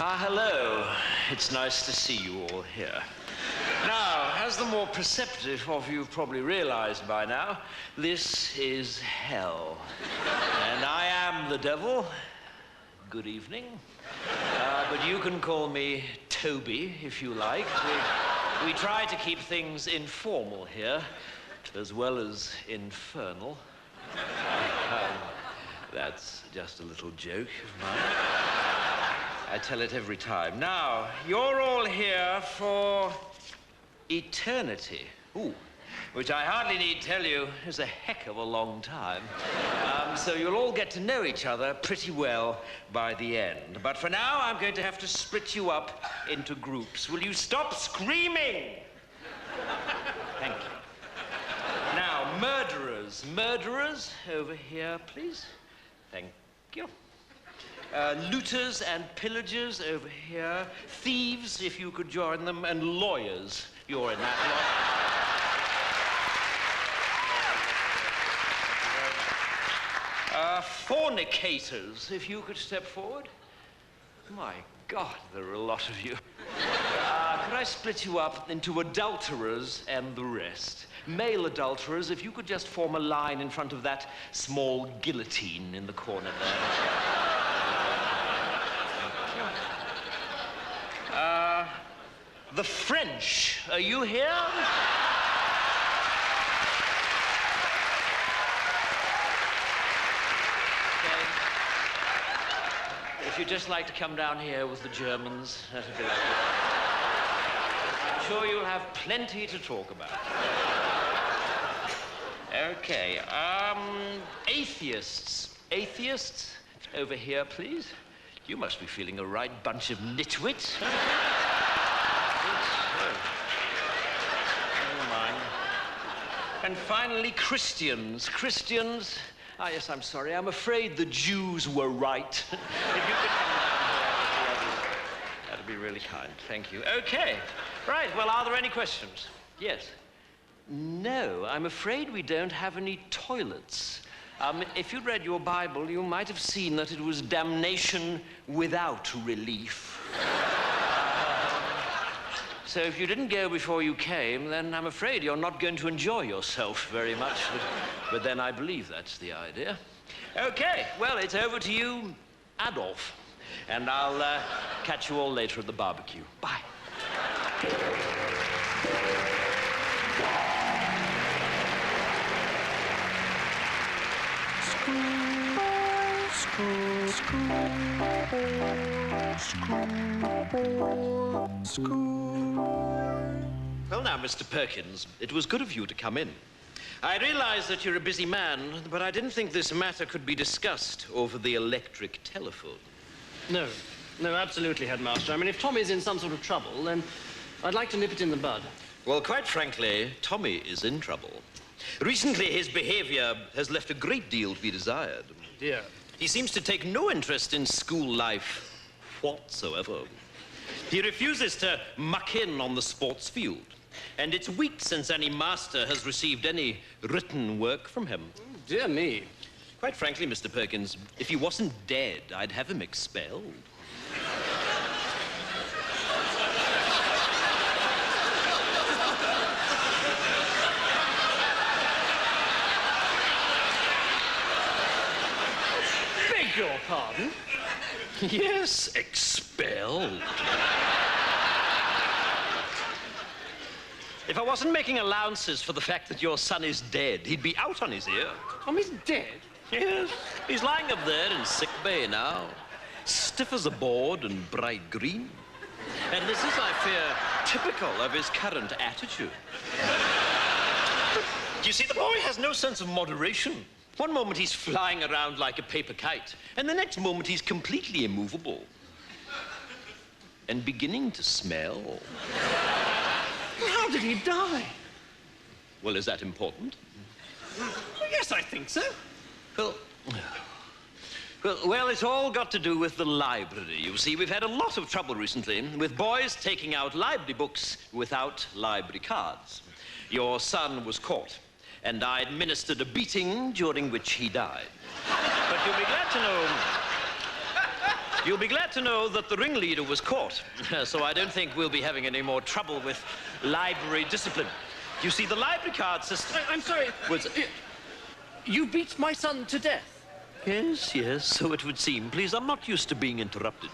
Hello. It's nice to see you all here. Now, as the more perceptive of you have probably realized by now, this is hell. And I am the devil. Good evening. But you can call me Toby, if you like. We try to keep things informal here, as well as infernal. That's just a little joke of mine. I tell it every time. Now, you're all here for eternity. Ooh, which I hardly need tell you is a heck of a long time. So you'll all get to know each other pretty well by the end. But for now, I'm going to have to split you up into groups. Will you stop screaming? Thank you. Now, murderers. Murderers, over here, please. Thank you. Looters and pillagers over here. Thieves, if you could join them. And lawyers. You're in that lot. Fornicators, if you could step forward. My God, there are a lot of you. Could I split you up into adulterers and the rest? Male adulterers, if you could just form a line in front of that small guillotine in the corner there. The French, are you here? Okay. If you'd just like to come down here with the Germans, that'd be lovely. I'm sure you'll have plenty to talk about. Okay, atheists. Atheists, over here, please. You must be feeling a right bunch of nitwits. And finally, Christians. Christians, yes, I'm sorry. I'm afraid the Jews were right. If you could come down here, that'd be really kind. Thank you. Okay. Right, well, are there any questions? Yes. No, I'm afraid we don't have any toilets. If you'd read your Bible, you might have seen that it was damnation without relief. So if you didn't go before you came, then I'm afraid you're not going to enjoy yourself very much. But then I believe that's the idea. Okay, well, it's over to you, Adolf. And I'll catch you all later at the barbecue. Bye. Well, now, Mr. Perkins, it was good of you to come in. I realize that you're a busy man, but I didn't think this matter could be discussed over the electric telephone. No, absolutely, Headmaster. I mean, if Tommy's in some sort of trouble, then I'd like to nip it in the bud. Well, quite frankly, Tommy is in trouble. Recently, his behavior has left a great deal to be desired. Dear. He seems to take no interest in school life whatsoever. He refuses to muck in on the sports field. And it's weeks since any master has received any written work from him. Dear me. Quite frankly, Mr. Perkins, if he wasn't dead, I'd have him expelled. Beg your pardon? Yes, expelled. If I wasn't making allowances for the fact that your son is dead, he'd be out on his ear. Tommy's dead? Yes. He's lying up there in sick bay now, stiff as a board and bright green. And this is, I fear, typical of his current attitude. You see, the boy has no sense of moderation. One moment he's flying around like a paper kite, and the next moment he's completely immovable. And beginning to smell. How did he die? Well, is that important? Yes, I think so. Well, it's all got to do with the library. You see, we've had a lot of trouble recently with boys taking out library books without library cards. Your son was caught, and I administered a beating during which he died. But you'll be glad to know You'll be glad to know that the ringleader was caught, so I don't think we'll be having any more trouble with library discipline. You see, the library card system... I'm sorry. You beat my son to death? Yes, yes, so it would seem. Please, I'm not used to being interrupted.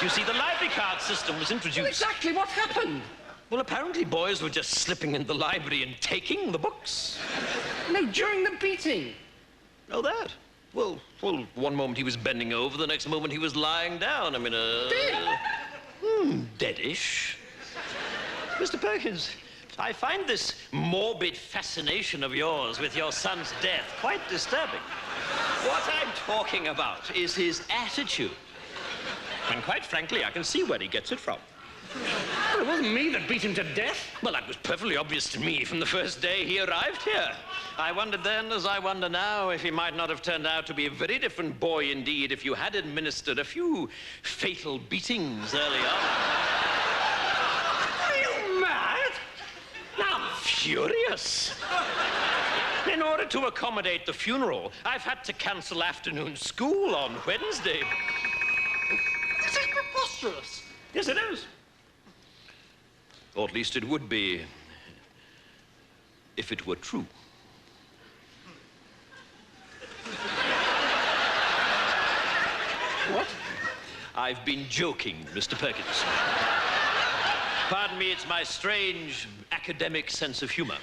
You see, the library card system was introduced... Well, exactly what happened? Well, apparently boys were just slipping in the library and taking the books. No, during the beating. Oh, that? Well, one moment he was bending over, the next moment he was lying down. I mean, Dead? Deadish. Mr. Perkins, I find this morbid fascination of yours with your son's death quite disturbing. What I'm talking about is his attitude. And quite frankly, I can see where he gets it from. Well, it wasn't me that beat him to death. Well, that was perfectly obvious to me from the first day he arrived here. I wondered then, as I wonder now, if he might not have turned out to be a very different boy indeed if you had administered a few fatal beatings early on. Are you mad? I'm furious. In order to accommodate the funeral, I've had to cancel afternoon school on Wednesday. This is preposterous. Yes, it is. Or at least it would be if it were true. What? I've been joking, Mr. Perkins. Pardon me, it's my strange academic sense of humor.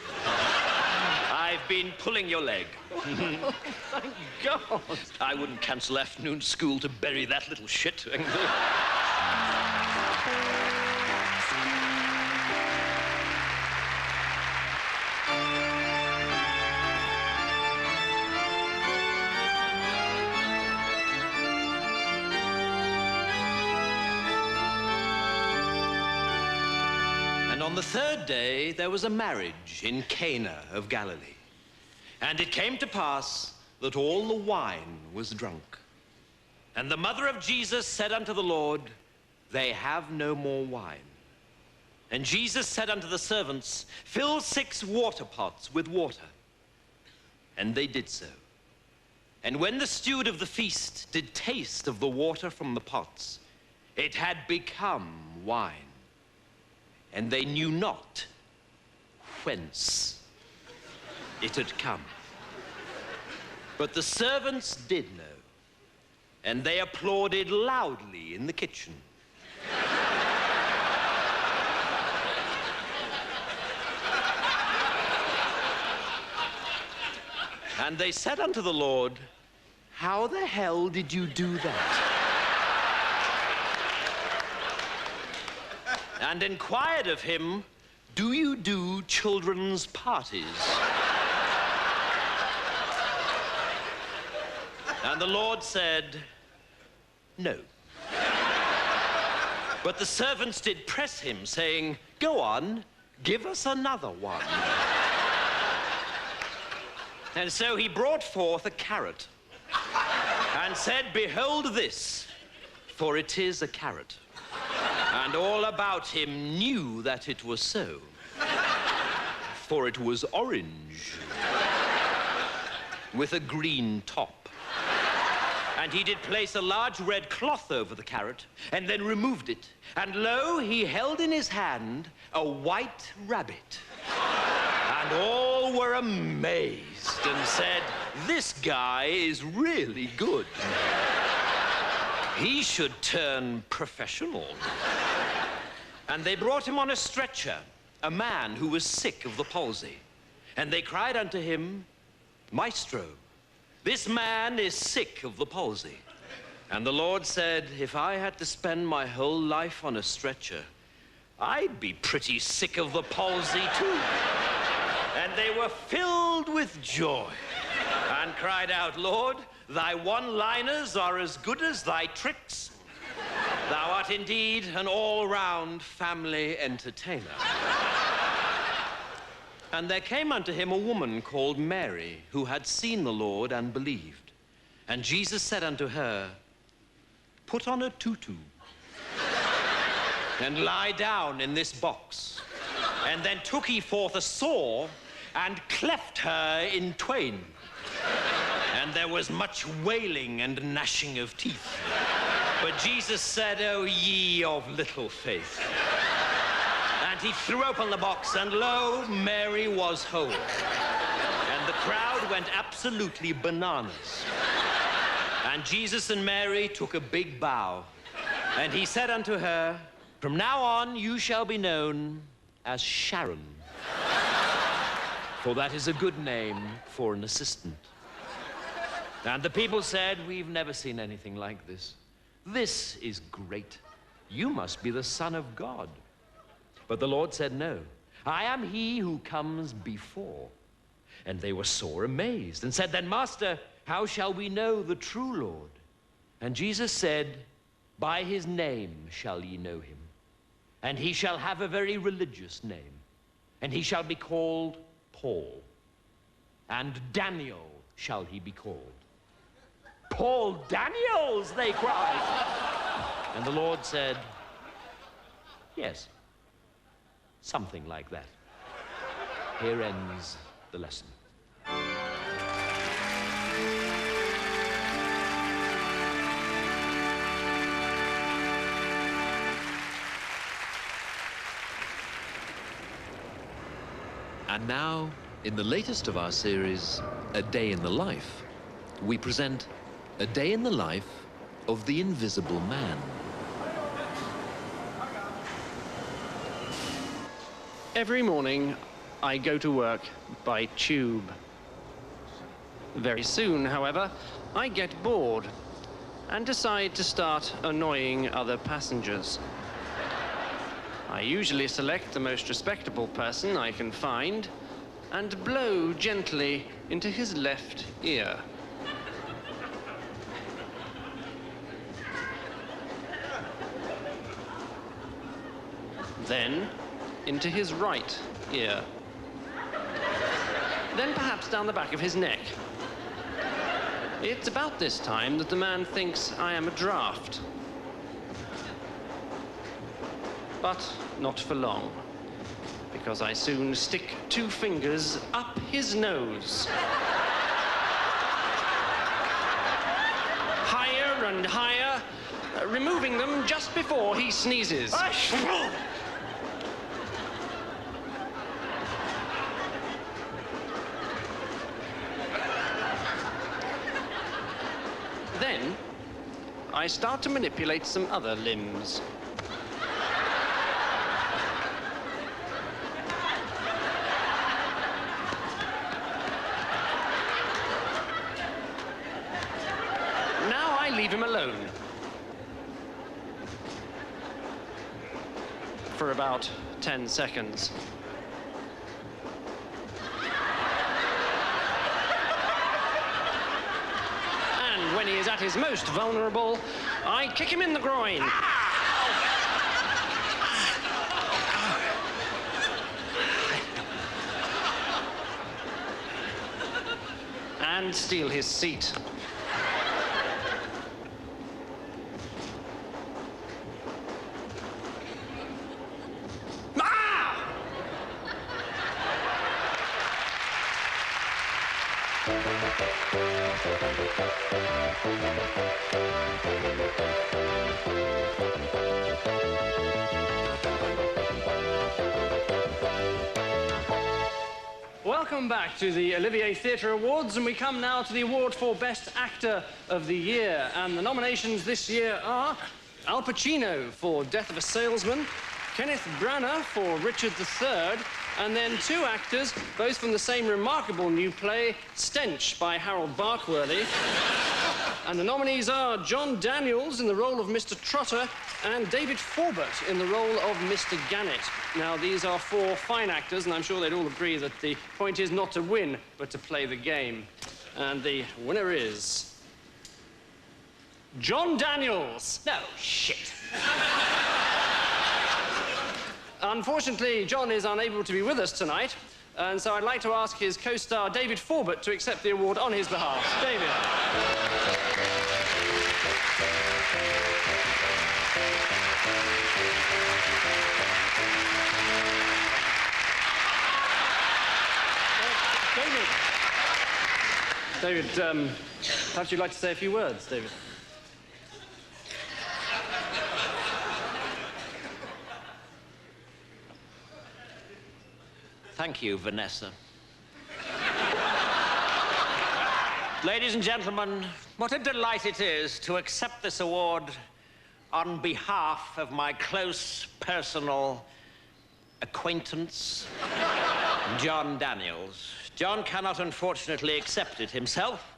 I've been pulling your leg. Oh, thank God. I wouldn't cancel afternoon school to bury that little shit. And on the third day, there was a marriage in Cana of Galilee. And it came to pass that all the wine was drunk. And the mother of Jesus said unto the Lord, They have no more wine. And Jesus said unto the servants, Fill 6 water pots with water. And they did so. And when the steward of the feast did taste of the water from the pots, it had become wine. And they knew not whence it had come. But the servants did know, and they applauded loudly in the kitchen. And they said unto the Lord, How the hell did you do that? And inquired of him, Do you do children's parties? And the Lord said, No. But the servants did press him, saying, Go on, give us another one. And so he brought forth a carrot and said, Behold this, for it is a carrot. And all about him knew that it was so, for it was orange with a green top. And he did place a large red cloth over the carrot, and then removed it. And lo, he held in his hand a white rabbit. And all were amazed and said, This guy is really good. He should turn professional. And they brought him on a stretcher, a man who was sick of the palsy. And they cried unto him, Maestro, this man is sick of the palsy. And the Lord said, If I had to spend my whole life on a stretcher, I'd be pretty sick of the palsy too. And they were filled with joy and cried out, Lord, thy one-liners are as good as thy tricks. Thou art indeed an all-round family entertainer. And there came unto him a woman called Mary, who had seen the Lord and believed. And Jesus said unto her, Put on a tutu and lie down in this box. And then took he forth a saw and cleft her in twain. And there was much wailing and gnashing of teeth. But Jesus said, "Oh, ye of little faith." And he threw open the box, and lo, Mary was whole. And the crowd went absolutely bananas. And Jesus and Mary took a big bow. And he said unto her, "From now on you shall be known as Sharon. For that is a good name for an assistant." And the people said, "We've never seen anything like this. This is great. You must be the Son of God." But the Lord said, "No, I am he who comes before." And they were sore amazed and said, "Then, Master, how shall we know the true Lord?" And Jesus said, "By his name shall ye know him. And he shall have a very religious name. And he shall be called Paul. And Daniel shall he be called." "Paul Daniels," they cried. And the Lord said, "Yes, something like that." Here ends the lesson. And now, in the latest of our series, A Day in the Life, we present A Day in the Life of the Invisible Man. Every morning, I go to work by tube. Very soon, however, I get bored and decide to start annoying other passengers. I usually select the most respectable person I can find and blow gently into his left ear. Then into his right ear. Then perhaps down the back of his neck. It's about this time that the man thinks I am a draft. But not for long, because I soon stick 2 fingers up his nose. Higher and higher, removing them just before he sneezes. Then, I start to manipulate some other limbs. Now I leave him alone. For about 10 seconds. And when he is at his most vulnerable, I kick him in the groin. And steal his seat. Welcome back to the Olivier Theatre Awards, and we come now to the award for Best Actor of the Year. And the nominations this year are Al Pacino for Death of a Salesman, Kenneth Branagh for Richard III, and then 2 actors, both from the same remarkable new play, Stench by Harold Barkworthy. And the nominees are John Daniels in the role of Mr. Trotter and David Forbert in the role of Mr. Gannett. Now, these are 4 fine actors, and I'm sure they'd all agree that the point is not to win, but to play the game. And the winner is John Daniels. No, shit. Unfortunately, John is unable to be with us tonight, and so I'd like to ask his co-star David Forbert to accept the award on his behalf. David. David, perhaps you'd like to say a few words, David. Thank you, Vanessa. Ladies and gentlemen, what a delight it is to accept this award on behalf of my close personal acquaintance, John Daniels. John cannot, unfortunately, accept it himself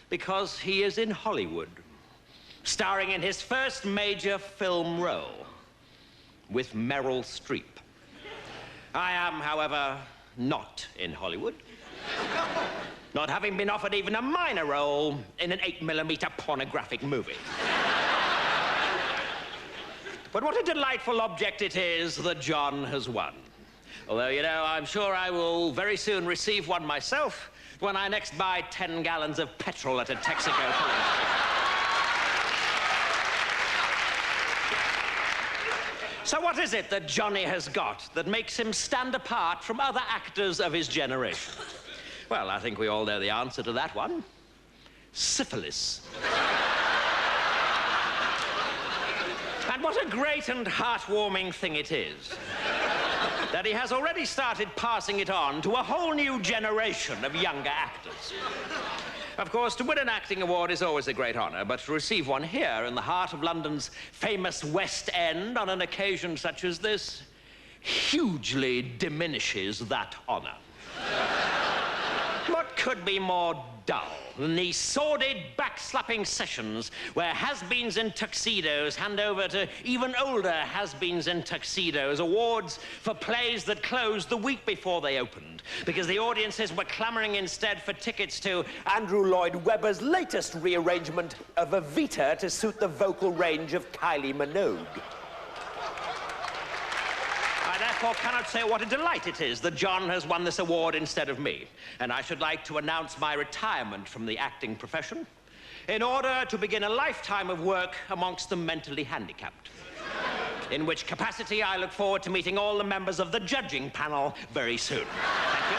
because he is in Hollywood, starring in his first major film role with Meryl Streep. I am, however, not in Hollywood, not having been offered even a minor role in an 8mm pornographic movie. But what a delightful object it is that John has won. Although, you know, I'm sure I will very soon receive one myself when I next buy 10 gallons of petrol at a Texaco filling station. So what is it that Johnny has got that makes him stand apart from other actors of his generation? Well, I think we all know the answer to that one. Syphilis. And what a great and heartwarming thing it is that he has already started passing it on to a whole new generation of younger actors. Of course, to win an acting award is always a great honor, but to receive one here in the heart of London's famous West End on an occasion such as this hugely diminishes that honor. What could be more dull than these sordid, backslapping sessions where has-beens in tuxedos hand over to even older has-beens in tuxedos awards for plays that closed the week before they opened because the audiences were clamoring instead for tickets to Andrew Lloyd Webber's latest rearrangement of Evita to suit the vocal range of Kylie Minogue. I therefore cannot say what a delight it is that John has won this award instead of me. And I should like to announce my retirement from the acting profession in order to begin a lifetime of work amongst the mentally handicapped. In which capacity I look forward to meeting all the members of the judging panel very soon. Thank you.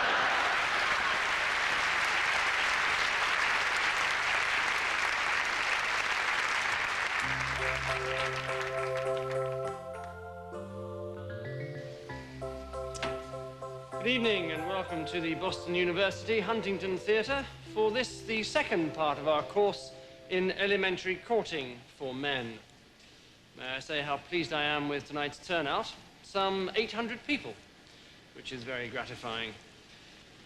Good evening and welcome to the Boston University Huntington Theatre for this, the second part of our course in elementary courting for men. May I say how pleased I am with tonight's turnout? Some 800 people, which is very gratifying.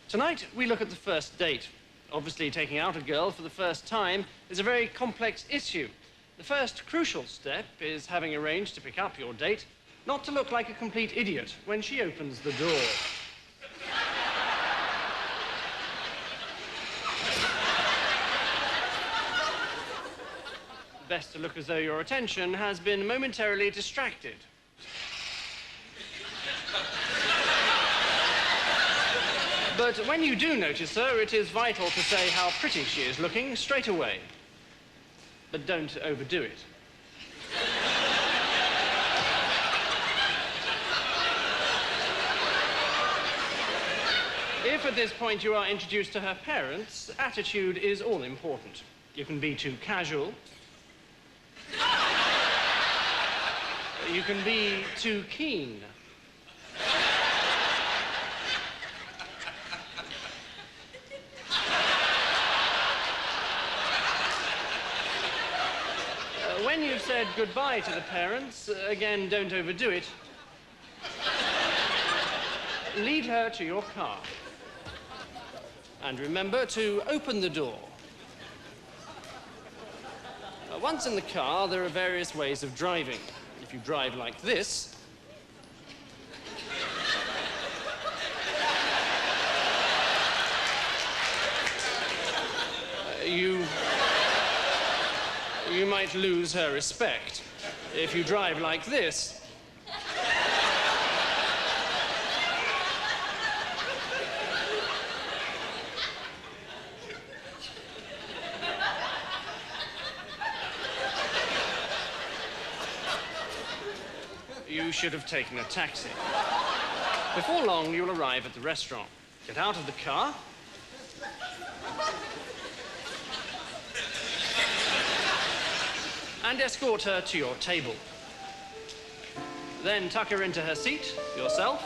Tonight we look at the first date. Obviously, taking out a girl for the first time is a very complex issue. The first crucial step is having arranged to pick up your date, not to look like a complete idiot when she opens the door. Best to look as though your attention has been momentarily distracted. But when you do notice her, it is vital to say how pretty she is looking straight away. But don't overdo it. If at this point you are introduced to her parents, attitude is all important. You can be too casual. You can be too keen. When you've said goodbye to the parents, again, don't overdo it. Lead her to your car. And remember to open the door. Once in the car, there are various ways of driving. If you drive like this, you might lose her respect. If you drive like this, you should have taken a taxi. Before long, you'll arrive at the restaurant. Get out of the car. And escort her to your table. Then tuck her into her seat, yourself.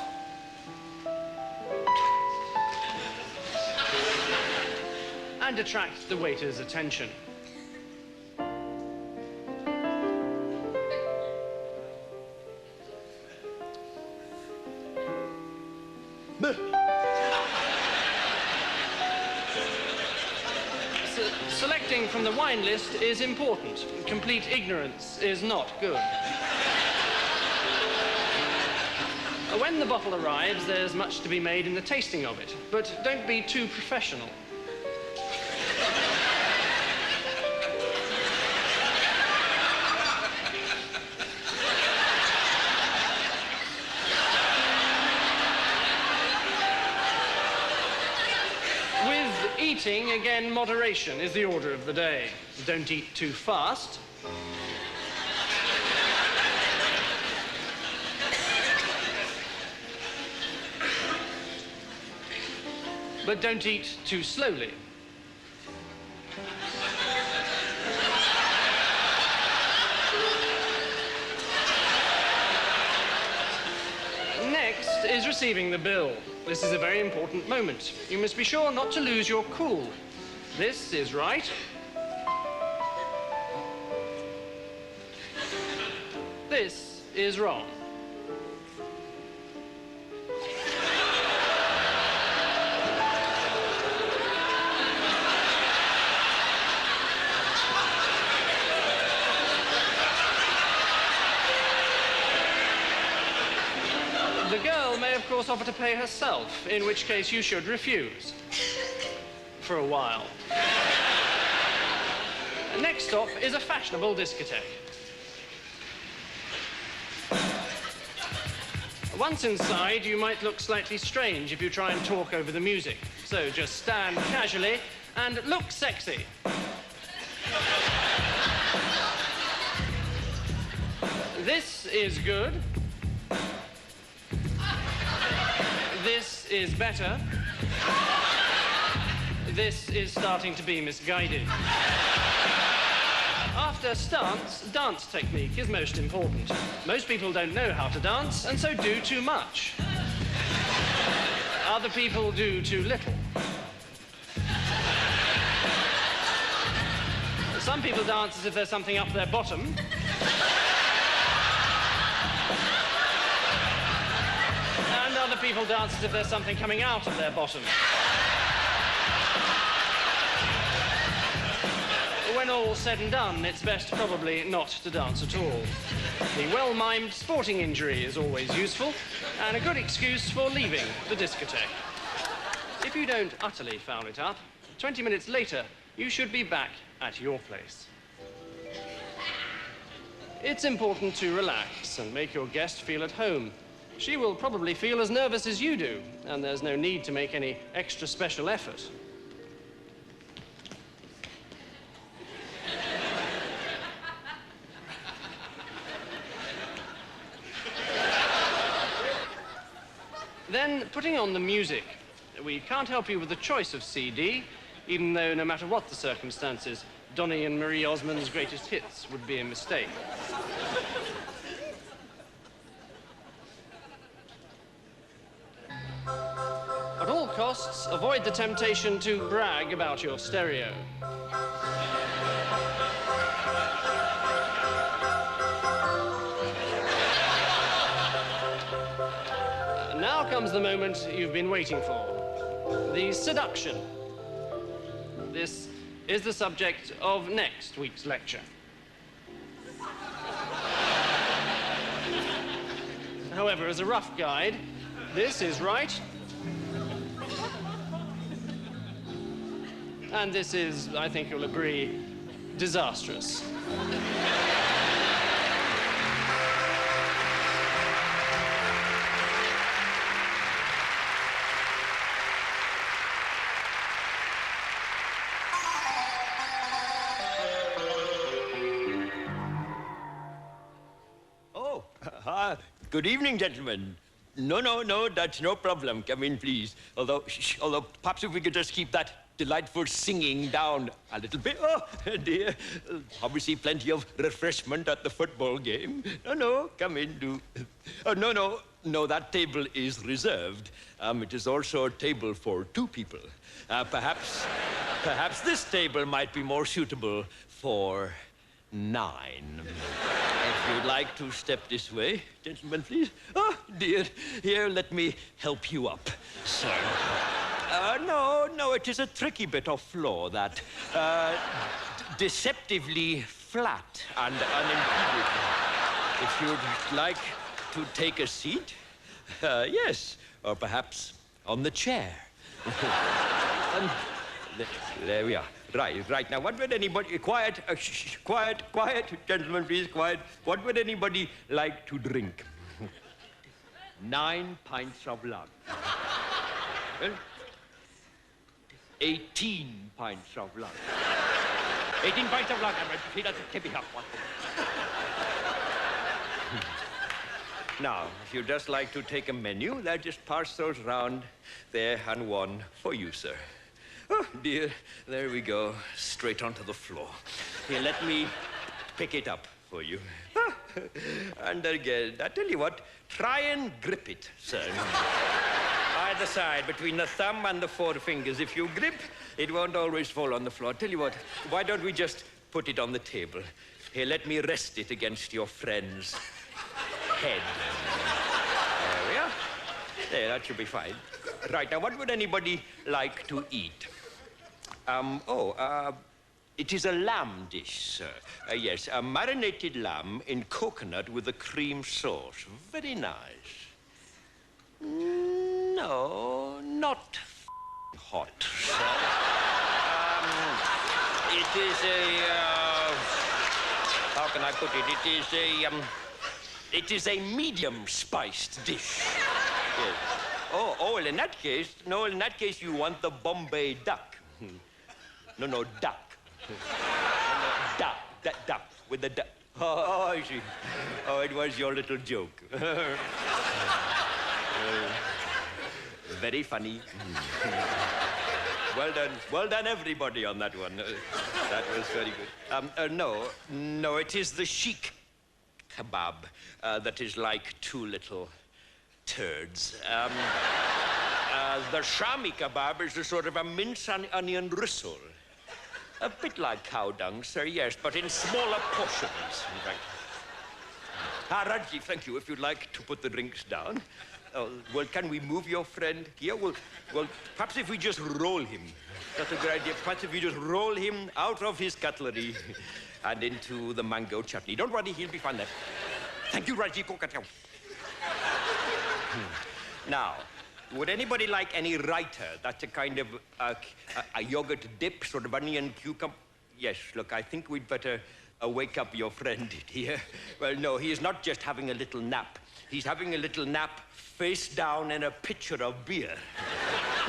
and attract the waiter's attention. Selecting from the wine list is important. Complete ignorance is not good. When the bottle arrives, there's much to be made in the tasting of it, but don't be too professional. Eating, again, moderation is the order of the day. Don't eat too fast. But don't eat too slowly. Next is receiving the bill. This is a very important moment. You must be sure not to lose your cool. This is right. This is wrong. The girl may, of course, offer to pay herself, in which case you should refuse. For a while. Next stop is a fashionable discotheque. Once inside, you might look slightly strange if you try and talk over the music. So just stand casually and look sexy. This is good. This is better. This is starting to be misguided. After stance, dance technique is most important. Most people don't know how to dance, and so do too much. Other people do too little. Some people dance as if there's something up their bottom. And other people dance as if there's something coming out of their bottom. When all's said and done, it's best probably not to dance at all. The well-mimed sporting injury is always useful, and a good excuse for leaving the discotheque. If you don't utterly foul it up, 20 minutes later, you should be back at your place. It's important to relax and make your guest feel at home. She will probably feel as nervous as you do, and there's no need to make any extra special effort. Then, putting on the music. We can't help you with the choice of CD, even though, no matter what the circumstances, Donny and Marie Osmond's greatest hits would be a mistake. At all costs, avoid the temptation to brag about your stereo. Now comes the moment you've been waiting for. The seduction. This is the subject of next week's lecture. However, as a rough guide, this is right. And this is, I think you'll agree, disastrous. Good evening, gentlemen. No, that's no problem. Come in, please. Although perhaps if we could just keep that delightful singing down a little bit. Oh, dear. Obviously plenty of refreshment at the football game. No, come in, do. Oh, no, that table is reserved. It is also a table for 2 people. Perhaps this table might be more suitable for 9. If you'd like to step this way, gentlemen, please. Oh, dear. Here, let me help you up, sir. No, it is a tricky bit of floor that deceptively flat and unimpeded. If you'd like to take a seat, yes, or perhaps on the chair. There we are. Right. Now, what would anybody... Quiet, quiet, gentlemen, please, quiet. What would anybody like to drink? 9 pints of lager. Well, 18 pints of lager. 18 pints of lager. See, that's a tippy up one. Now, if you'd just like to take a menu, they'll just pass those round there, and one for you, sir. Oh, dear. There we go. Straight onto the floor. Here, let me pick it up for you. And again, I tell you what, try and grip it, sir. Either side, between the thumb and the 4 fingers. If you grip, it won't always fall on the floor. Tell you what, why don't we just put it on the table? Here, let me rest it against your friend's head. There we are. There, that should be fine. Right, now, what would anybody like to eat? It is a lamb dish, sir. Yes, a marinated lamb in coconut with a cream sauce. Very nice. No, not hot, sir. It is a, how can I put it? It is a medium-spiced dish. Yes. Oh, well, in that case, you want the Bombay duck. No, duck. Duck, with the duck. Oh, I see. Oh, it was your little joke. Very funny. Well done, everybody, on that one. That was very good. No, it is the sheikh kebab that is like 2 little turds. The shami kebab is a sort of a mince and onion risol. A bit like cow dung, sir, yes, but in smaller portions. Rajiv, thank you. If you'd like to put the drinks down. Well, can we move your friend here? Well, perhaps if we just roll him. That's a good idea. Perhaps if we just roll him out of his cutlery and into the mango chutney. Don't worry, he'll be fine there. Thank you, Rajiv. Now, would anybody like any raita? That's a kind of a yogurt dip, sort of onion cucumber. Yes, look, I think we'd better wake up your friend here. Well, no, he is not just having a little nap. He's having a little nap face down in a pitcher of beer.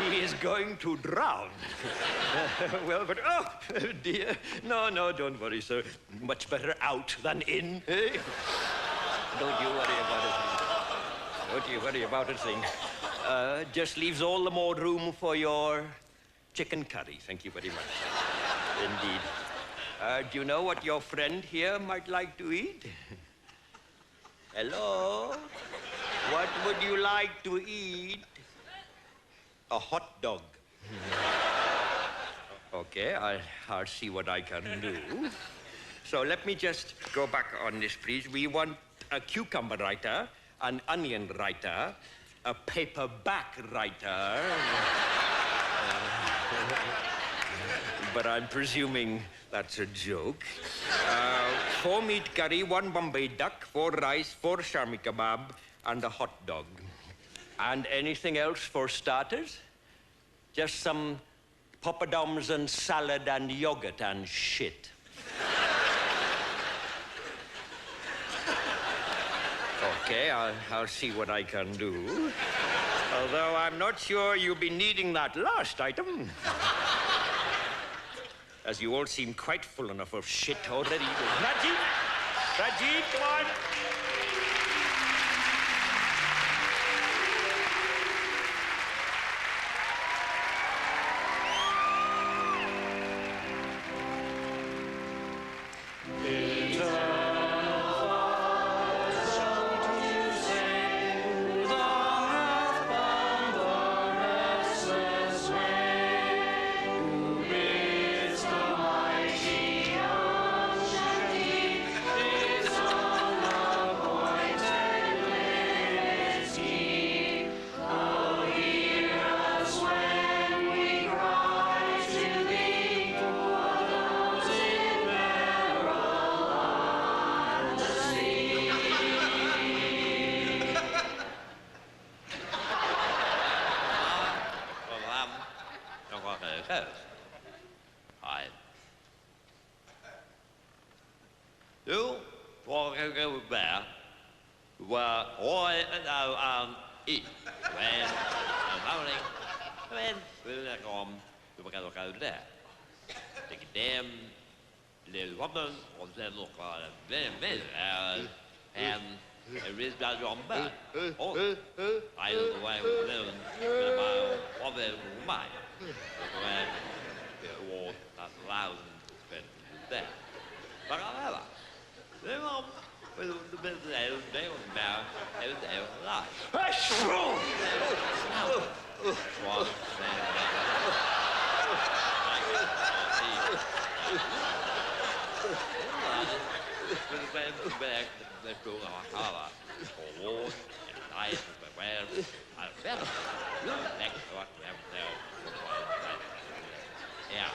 He is going to drown. Well, but, oh, dear. No, don't worry, sir. Much better out than in. Don't you worry about it. Don't you worry about a thing. Just leaves all the more room for your chicken curry. Thank you very much. Indeed. Do you know what your friend here might like to eat? Hello? What would you like to eat? A hot dog. Okay, I'll see what I can do. So let me just go back on this, please. We want a cucumber raita, an onion raita, a paperback raita. But I'm presuming that's a joke. 4 meat curry, 1 Bombay duck, 4 rice, 4 shami kebab, and a hot dog. And anything else for starters? Just some poppadoms and salad and yogurt and shit. Okay, I'll see what I can do. Although I'm not sure you'll be needing that last item. As you all seem quite full enough of shit already. Rajiv, come on. walk over there, where I eat. When I'm morning, when we're going to go there. Take a damn little woman, or then look at a very, and it is that your man. Oh, I don't know why we live in my other mind. When it was 1,000 there. But however, they were with the business, they were now, they were alive. One, back the school of Harvard, for war, and diet, and where I felt. Next to what we have there. Yeah.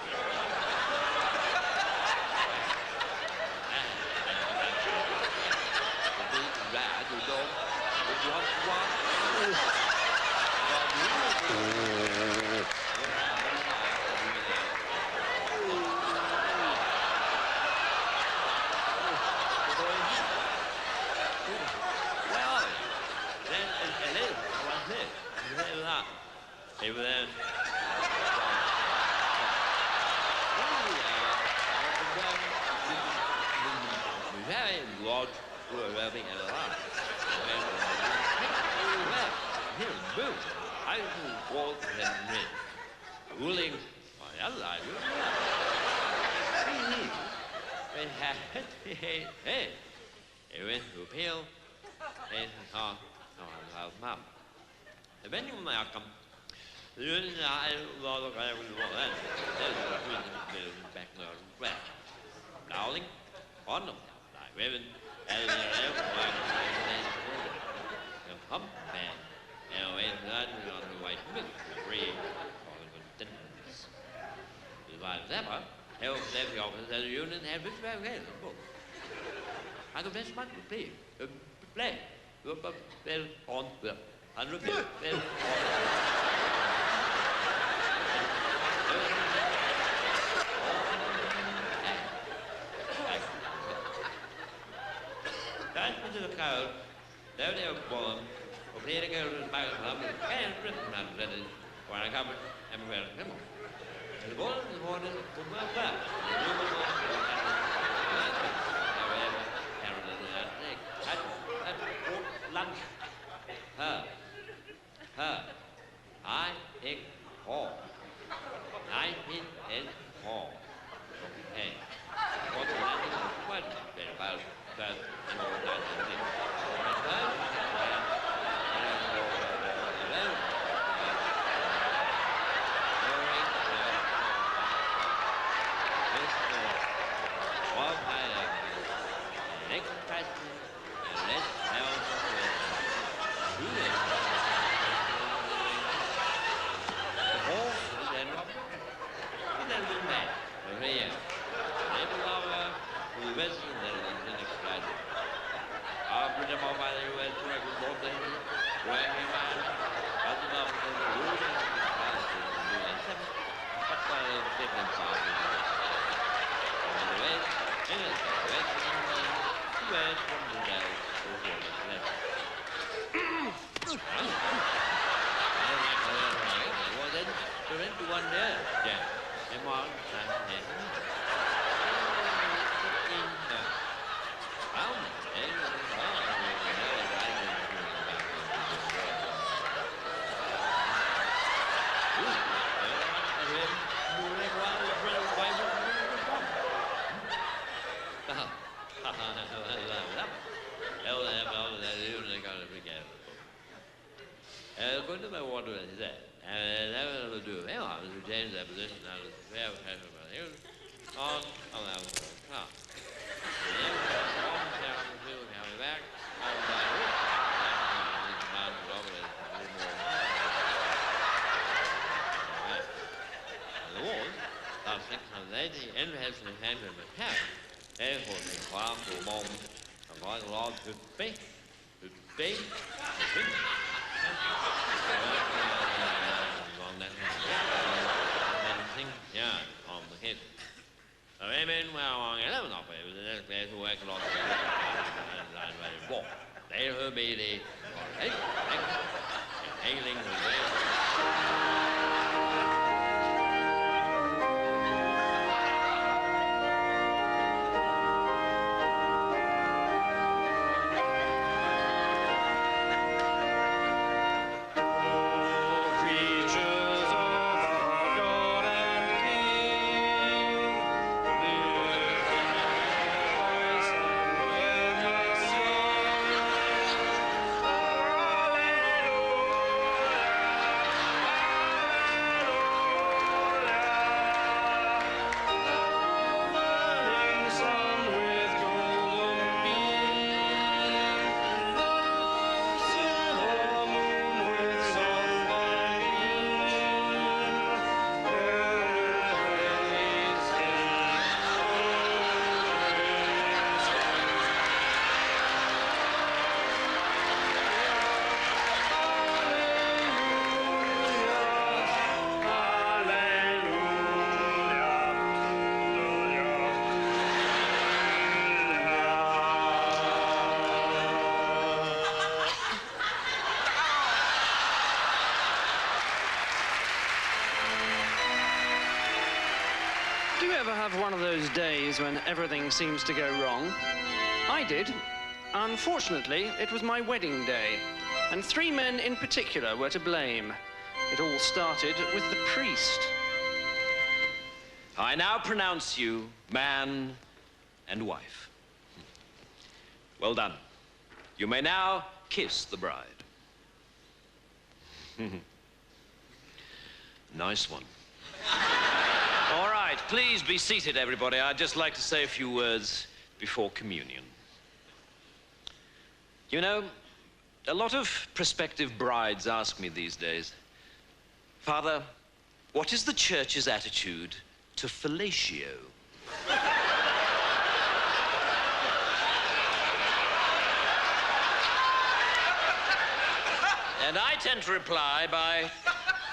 Ruling my other life. Hey, it went to appeal, and mom. The venue of my outcome, the union I love the guy with the woman, there's a back there, Dowling, on them, like women, and they're hump man, and when that on the white milk, free. Ever, help every officer of the union have its very well. I the best man to play. Play. Well, on the 100 well, That was the crowd. There they were born. Or played a girl with my mum and written and read it. When I come everywhere. The boy in the morning from my back. Lunch. Her. I take hall. I hit and hall. Okay. What's the landing? What? Very about that. And all that. Gå. Det hör med det. Hej. Hej. Do you ever have one of those days when everything seems to go wrong? I did. Unfortunately, it was my wedding day, and 3 men in particular were to blame. It all started with the priest. I now pronounce you man and wife. Well done. You may now kiss the bride. Nice one. All right, please be seated, everybody. I'd just like to say a few words before communion. You know, a lot of prospective brides ask me these days, Father, what is the church's attitude to fellatio? And I tend to reply by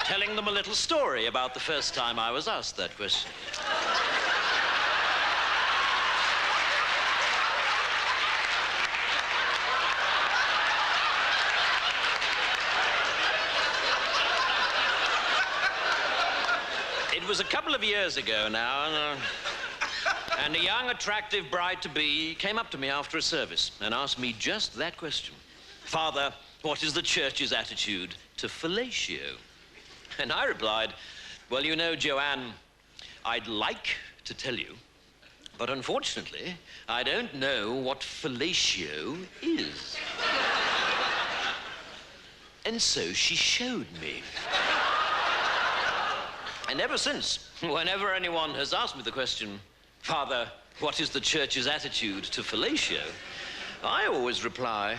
telling them a little story about the first time I was asked that question. It was a couple of years ago now, and a young, attractive bride-to-be came up to me after a service and asked me just that question. Father, what is the church's attitude to fellatio? And I replied, well, you know, Joanne, I'd like to tell you, but unfortunately, I don't know what fellatio is. And so she showed me. And ever since, whenever anyone has asked me the question, Father, what is the church's attitude to fellatio? I always reply,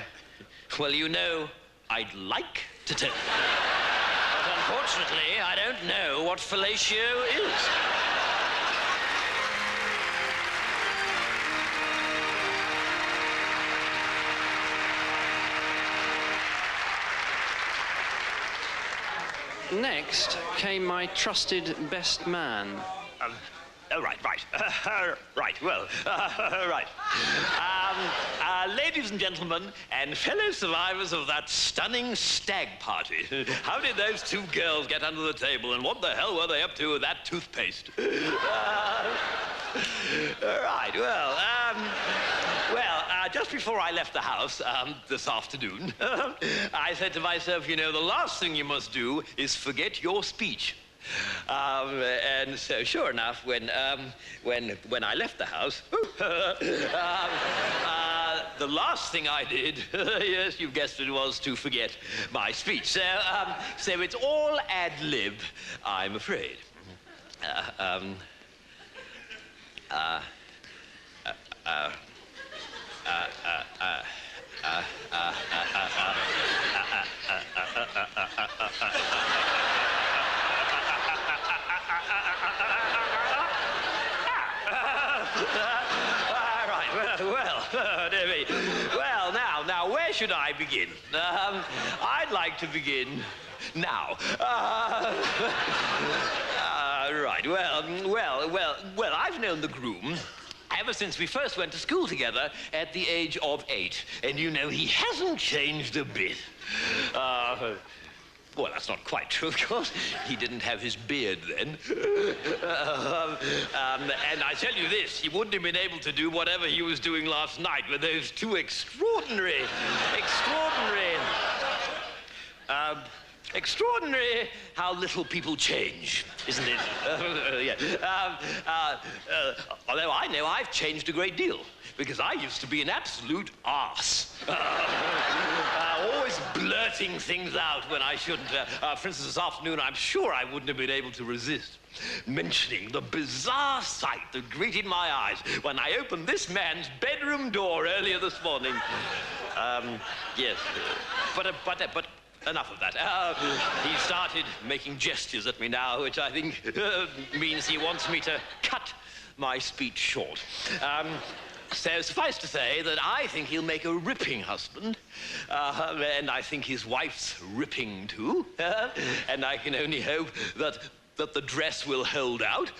well, you know, I'd like to tell you. But unfortunately, I don't know what fellatio is. Next came my trusted best man. Right. Well, right. Ladies and gentlemen, and fellow survivors of that stunning stag party, how did those 2 girls get under the table, and what the hell were they up to with that toothpaste? Right, well, just before I left the house this afternoon, I said to myself, you know, the last thing you must do is forget your speech. And so, sure enough, when I left the house, the last thing I did, yes, you guessed it, was to forget my speech. So it's all ad lib, I'm afraid. Well, now, where should I begin? I'd like to begin now. Right, well, I've known the groom ever ever since we first went to school together at the age of 8. And you know, he hasn't changed a bit. Well, that's not quite true, of course. He didn't have his beard then. And I tell you this, he wouldn't have been able to do whatever he was doing last night with those two extraordinary how little people change, isn't it? Although I know I've changed a great deal, because I used to be an absolute arse. Always blurting things out when I shouldn't. For instance, this afternoon, I'm sure I wouldn't have been able to resist mentioning the bizarre sight that greeted my eyes when I opened this man's bedroom door earlier this morning. Yes, but enough of that. He started making gestures at me now, which I think means he wants me to cut my speech short. So suffice to say that I think he'll make a ripping husband, and I think his wife's ripping too, and I can only hope that the dress will hold out.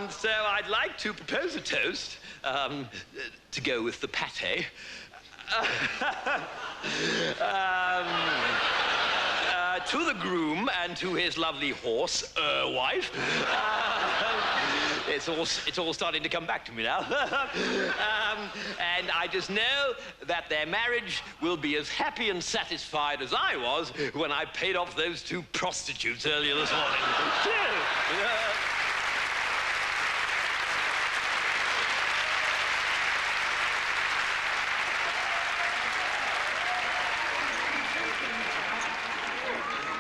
So I'd like to propose a toast to go with the pate. To the groom and to his lovely horse, wife. It's all starting to come back to me now. And I just know that their marriage will be as happy and satisfied as I was when I paid off those two prostitutes earlier this morning.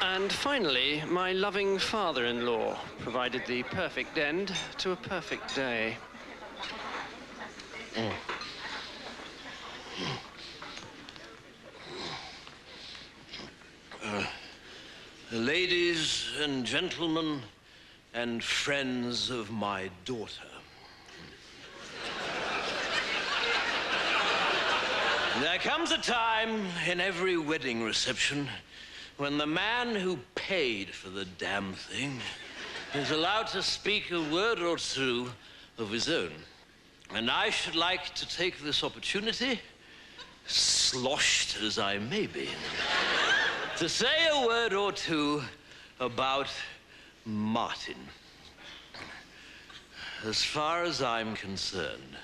And finally, my loving father-in-law provided the perfect end to a perfect day. Ladies and gentlemen and friends of my daughter. There comes a time in every wedding reception when the man who paid for the damn thing is allowed to speak a word or two of his own. And I should like to take this opportunity, sloshed as I may be, to say a word or two about Martin. As far as I'm concerned,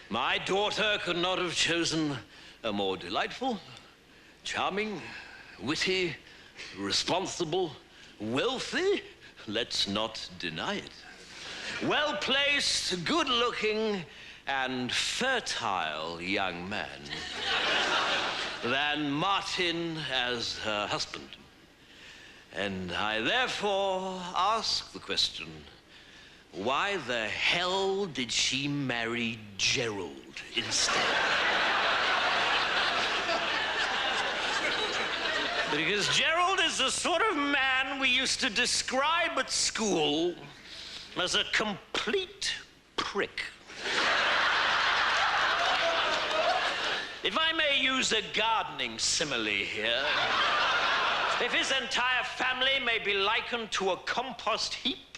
my daughter could not have chosen a more delightful, charming, witty, responsible, wealthy, let's not deny it, well-placed, good-looking, and fertile young man than Martin as her husband. And I therefore ask the question, why the hell did she marry Gerald instead? Because Gerald is the sort of man we used to describe at school as a complete prick. If I may use a gardening simile here, if his entire family may be likened to a compost heap,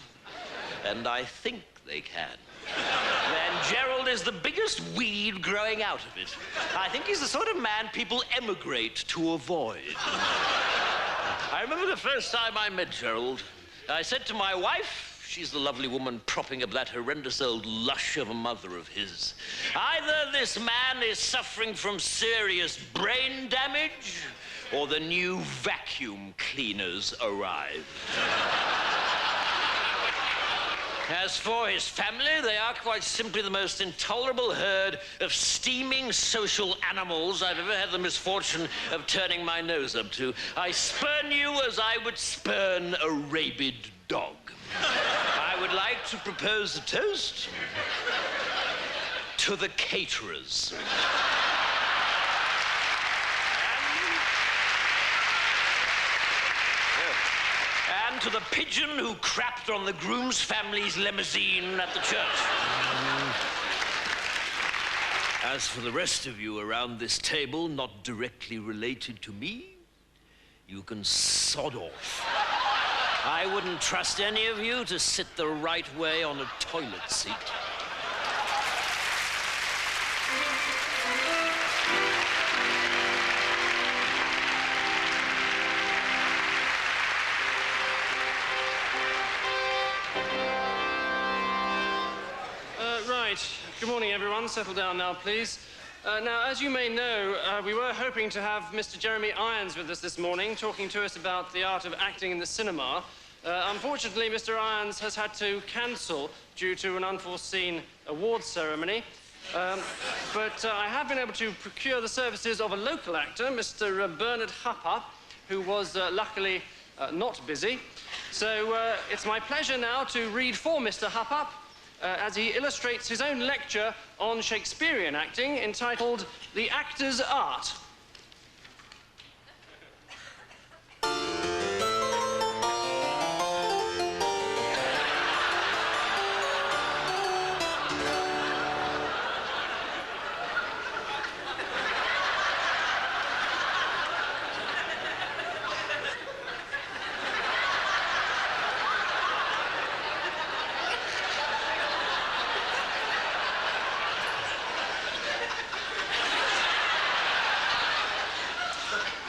and I think they can, then Gerald is the biggest weed growing out of it. I think he's the sort of man people emigrate to avoid. I remember the first time I met Gerald, I said to my wife, she's the lovely woman propping up that horrendous old lush of a mother of his, either this man is suffering from serious brain damage, or the new vacuum cleaners arrived. As for his family, they are quite simply the most intolerable herd of steaming social animals I've ever had the misfortune of turning my nose up to. I spurn you as I would spurn a rabid dog. I would like to propose a toast to the caterers. And to the pigeon who crapped on the groom's family's limousine at the church. As for the rest of you around this table, not directly related to me, you can sod off. I wouldn't trust any of you to sit the right way on a toilet seat. Right. Good morning, everyone. Settle down now, please. Now, as you may know, we were hoping to have Mr. Jeremy Irons with us this morning, talking to us about the art of acting in the cinema. Unfortunately, Mr. Irons has had to cancel due to an unforeseen awards ceremony. But I have been able to procure the services of a local actor, Mr. Bernard Hupper, who was luckily not busy. So it's my pleasure now to read for Mr. Hupper as he illustrates his own lecture on Shakespearean acting entitled The Actor's Art.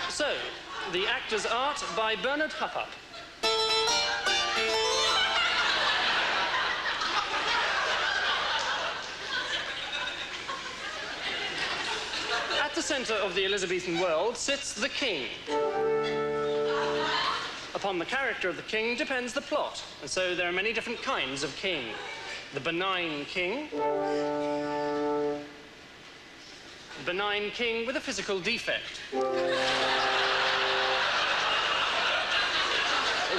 So, The Actor's Art by Bernard Hupper. At the centre of the Elizabethan world sits the king. Upon the character of the king depends the plot, and so there are many different kinds of king. The benign king with a physical defect.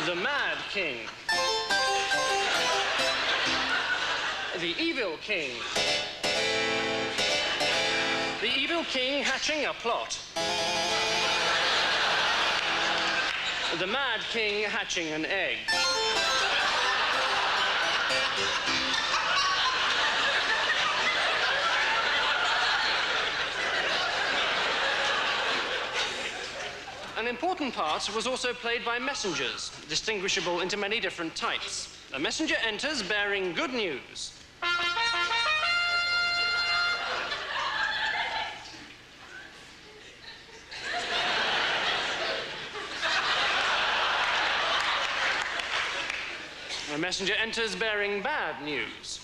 The mad king. The evil king. The evil king hatching a plot. The mad king hatching an egg. An important part was also played by messengers, distinguishable into many different types. A messenger enters bearing good news. A messenger enters bearing bad news.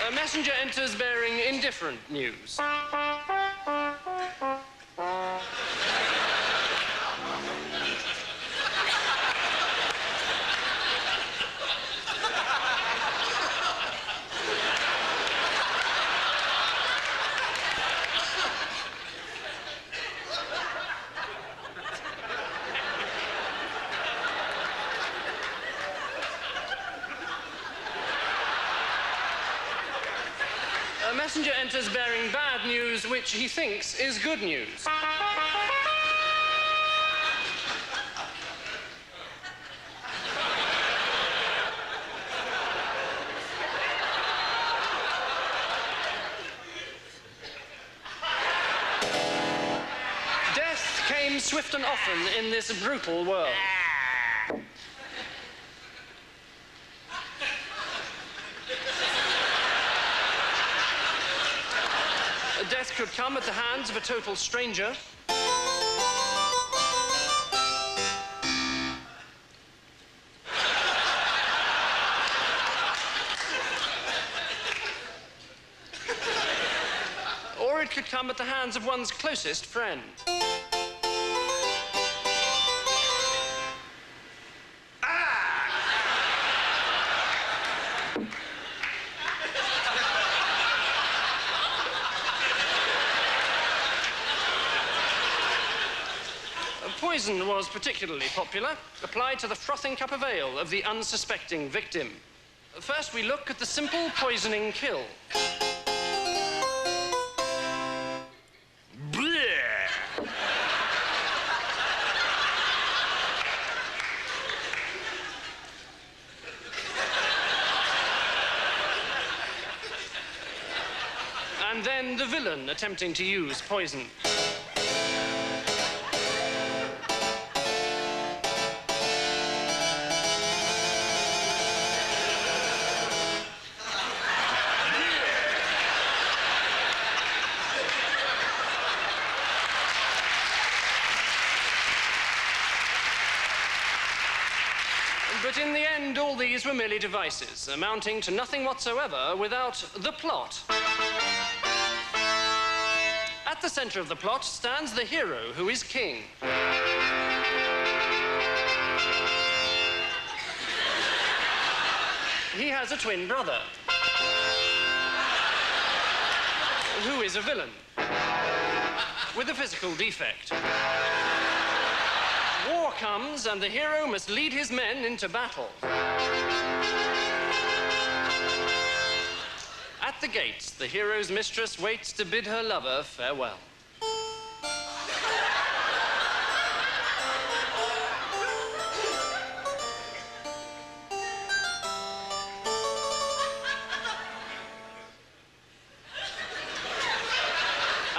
A messenger enters bearing indifferent news. A messenger enters bearing bad news, which he thinks is good news. Death came swift and often in this brutal world. Death could come at the hands of a total stranger. Or it could come at the hands of one's closest friend. Poison was particularly popular, applied to the frothing cup of ale of the unsuspecting victim. First, we look at the simple poisoning kill. And then the villain attempting to use poison. But in the end, all these were merely devices, amounting to nothing whatsoever without the plot. At the center of the plot stands the hero, who is king. He has a twin brother, who is a villain, with a physical defect. War comes, and the hero must lead his men into battle. At the gates, the hero's mistress waits to bid her lover farewell.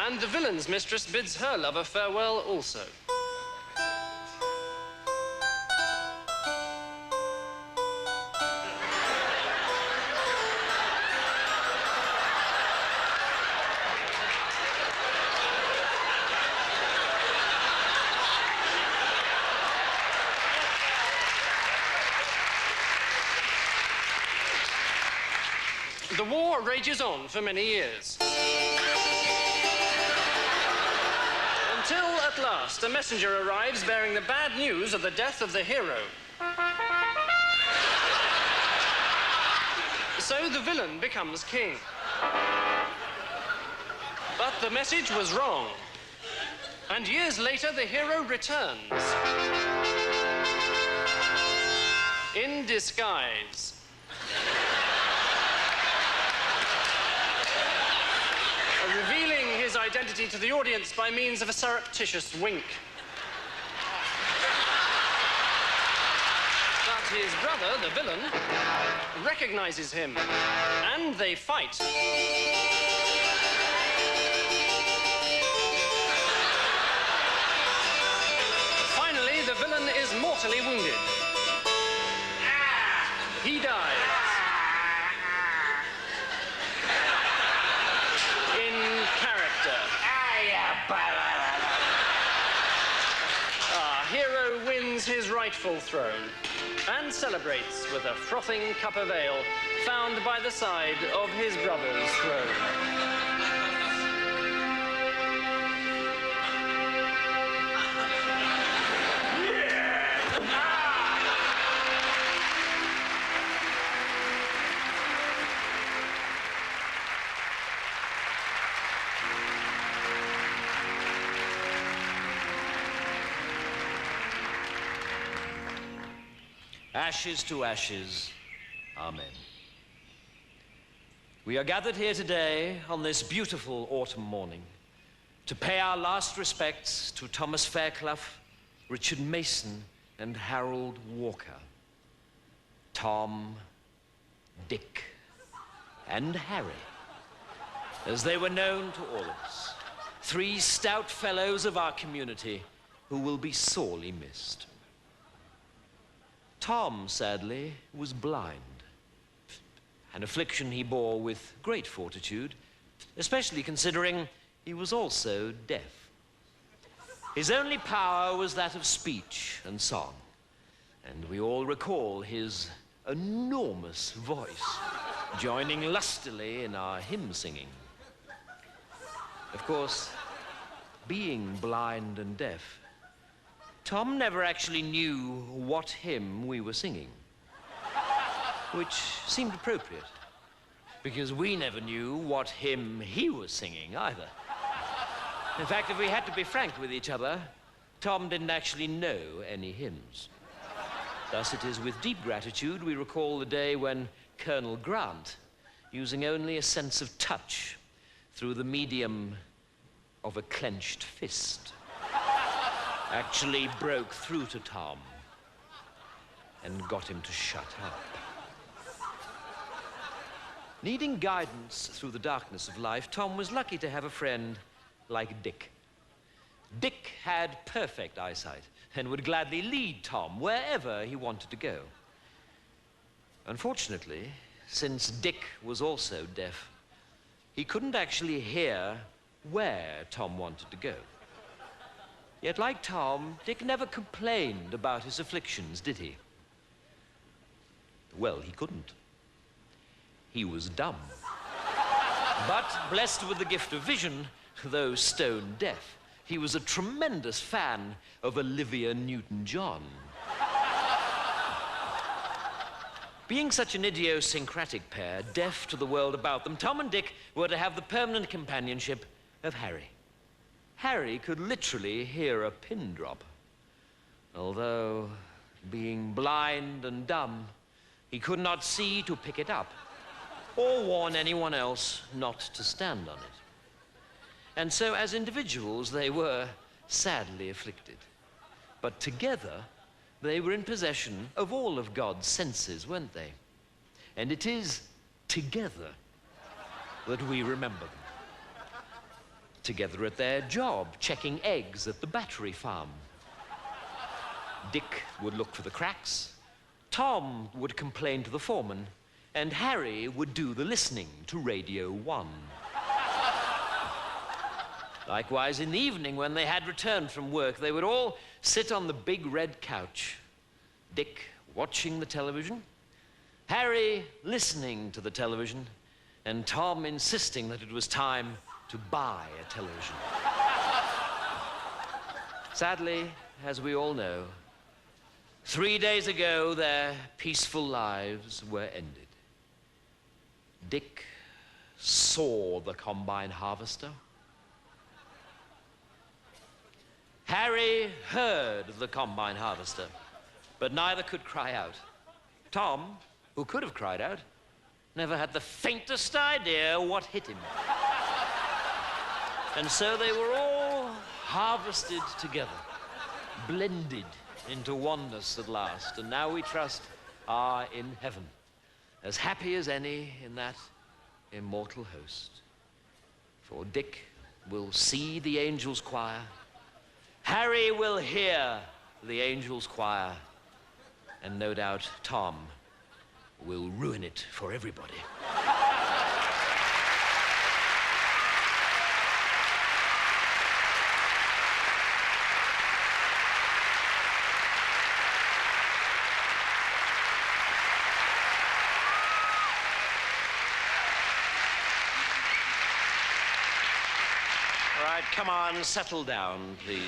And the villain's mistress bids her lover farewell also. The war rages on for many years. Until, at last, a messenger arrives bearing the bad news of the death of the hero. So the villain becomes king. But the message was wrong. And years later, the hero returns. In disguise. Revealing his identity to the audience by means of a surreptitious wink. But his brother, the villain, recognizes him, and they fight. Finally, the villain is mortally wounded. He dies. Our hero wins his rightful throne and celebrates with a frothing cup of ale found by the side of his brother's throne. Ashes to ashes, amen. We are gathered here today on this beautiful autumn morning to pay our last respects to Thomas Fairclough, Richard Mason, and Harold Walker. Tom, Dick, and Harry, as they were known to all of us. 3 stout fellows of our community who will be sorely missed. Tom, sadly, was blind, an affliction he bore with great fortitude, especially considering he was also deaf. His only power was that of speech and song, and we all recall his enormous voice joining lustily in our hymn singing. Of course, being blind and deaf, Tom never actually knew what hymn we were singing, which seemed appropriate, because we never knew what hymn he was singing either. In fact, if we had to be frank with each other, Tom didn't actually know any hymns. Thus, it is with deep gratitude we recall the day when Colonel Grant, using only a sense of touch through the medium of a clenched fist, actually broke through to Tom and got him to shut up. Needing guidance through the darkness of life, Tom was lucky to have a friend like Dick. Dick had perfect eyesight and would gladly lead Tom wherever he wanted to go. Unfortunately, since Dick was also deaf, he couldn't actually hear where Tom wanted to go. Yet, like Tom, Dick never complained about his afflictions, did he? Well, he couldn't. He was dumb. But blessed with the gift of vision, though stone deaf, he was a tremendous fan of Olivia Newton-John. Being such an idiosyncratic pair, deaf to the world about them, Tom and Dick were to have the permanent companionship of Harry. Harry could literally hear a pin drop. Although, being blind and dumb, he could not see to pick it up or warn anyone else not to stand on it. And so, as individuals, they were sadly afflicted. But together, they were in possession of all of God's senses, weren't they? And it is together that we remember them. Together at their job, checking eggs at the battery farm. Dick would look for the cracks, Tom would complain to the foreman, and Harry would do the listening to Radio 1. Likewise, in the evening, when they had returned from work, they would all sit on the big red couch. Dick watching the television, Harry listening to the television, and Tom insisting that it was time to buy a television. Sadly, as we all know, 3 days ago, their peaceful lives were ended. Dick saw the combine harvester. Harry heard the combine harvester, but neither could cry out. Tom, who could have cried out, never had the faintest idea what hit him. And so they were all harvested together, blended into oneness at last, and now we trust are in heaven, as happy as any in that immortal host. For Dick will see the angels' choir, Harry will hear the angels' choir, and no doubt Tom will ruin it for everybody. Come on, settle down, please.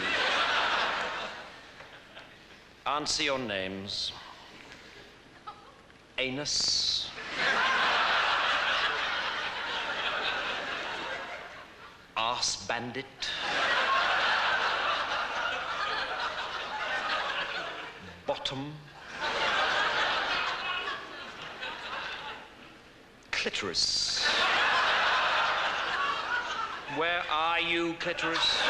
Answer your names. Anus. Arse bandit. Bottom. Clitoris. Where are you, clitoris?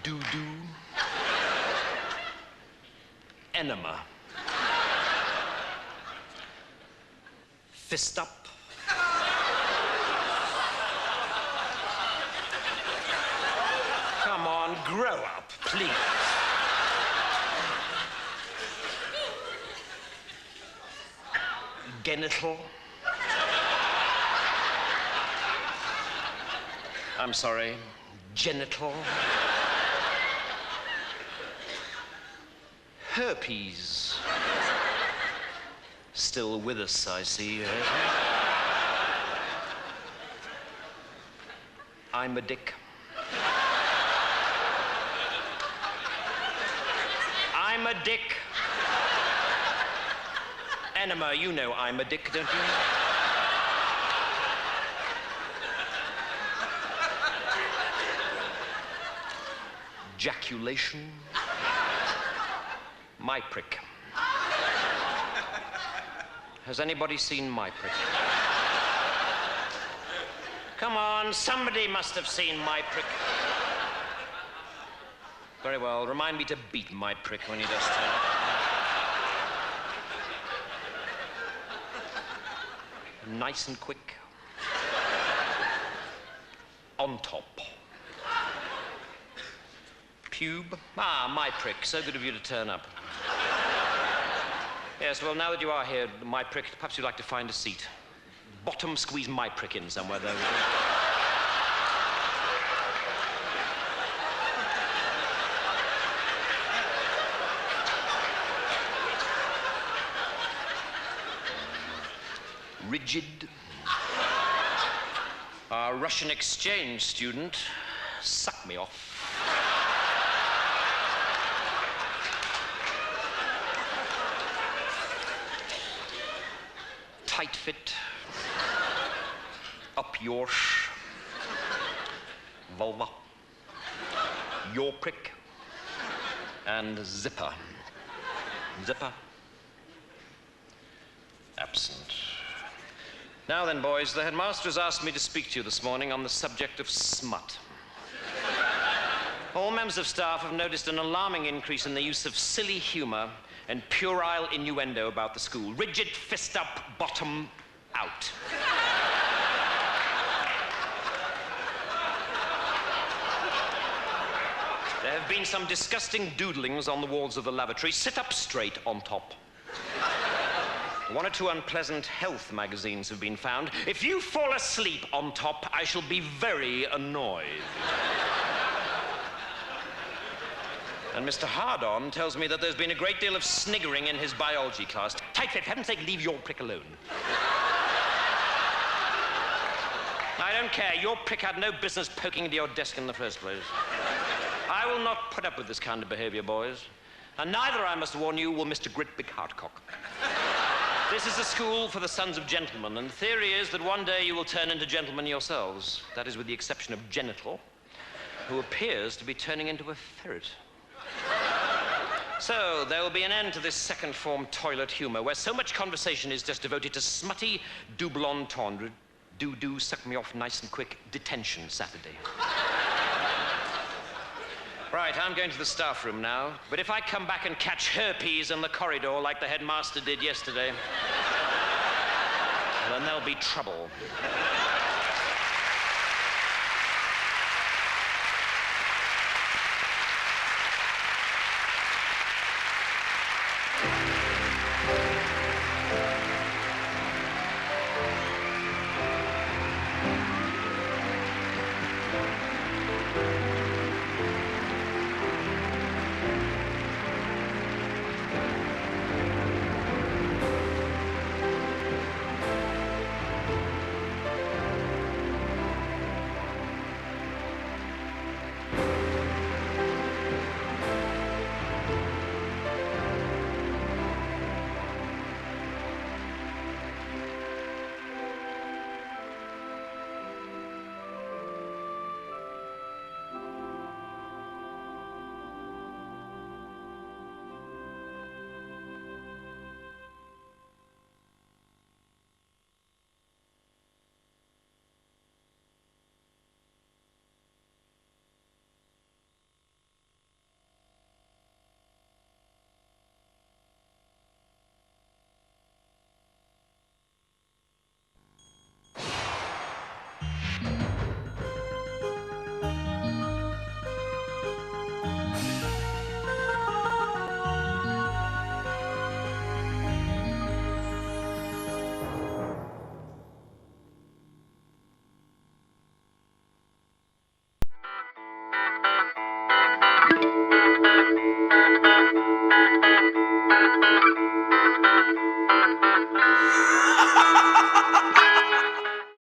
Doo-doo. Enema. Fist up. Come on, grow up, please. Genital. I'm sorry, genital. Herpes. Still with us, I see. I'm a dick. I'm a dick. Enema, you know I'm a dick, don't you? Ejaculation. My prick. Has anybody seen my prick? Come on, somebody must have seen my prick. Very well, remind me to beat my prick when he does turn up. nice and quick. On top. Pube. Ah, my prick. So good of you to turn up. Yes, well, now that you are here, my prick, perhaps you'd like to find a seat. Bottom, squeeze my prick in somewhere, though. Rigid. Our Russian exchange student, suck me off. Tight fit. Up your vulva. Your prick. And zipper. Zipper. Absent. Now then, boys, the headmaster has asked me to speak to you this morning on the subject of smut. All members of staff have noticed an alarming increase in the use of silly humor and puerile innuendo about the school. Rigid, fist up, bottom out. There have been some disgusting doodlings on the walls of the lavatory. Sit up straight on top. One or two unpleasant health magazines have been found. If you fall asleep on top, I shall be very annoyed. And Mr. Hardon tells me that there's been a great deal of sniggering in his biology class. Tight-fit, for heaven's sake, leave your prick alone. I don't care. Your prick had no business poking into your desk in the first place. I will not put up with this kind of behavior, boys. And neither, I must warn you, will Mr. Grit Big Hardcock. This is a school for the sons of gentlemen, and the theory is that one day you will turn into gentlemen yourselves. That is with the exception of Genital, who appears to be turning into a ferret. So, there will be an end to this second form toilet humor, where so much conversation is just devoted to smutty, double entendre, do, suck me off nice and quick, detention Saturday. Right, I'm going to the staff room now, but if I come back and catch herpes in the corridor like the headmaster did yesterday, then there'll be trouble.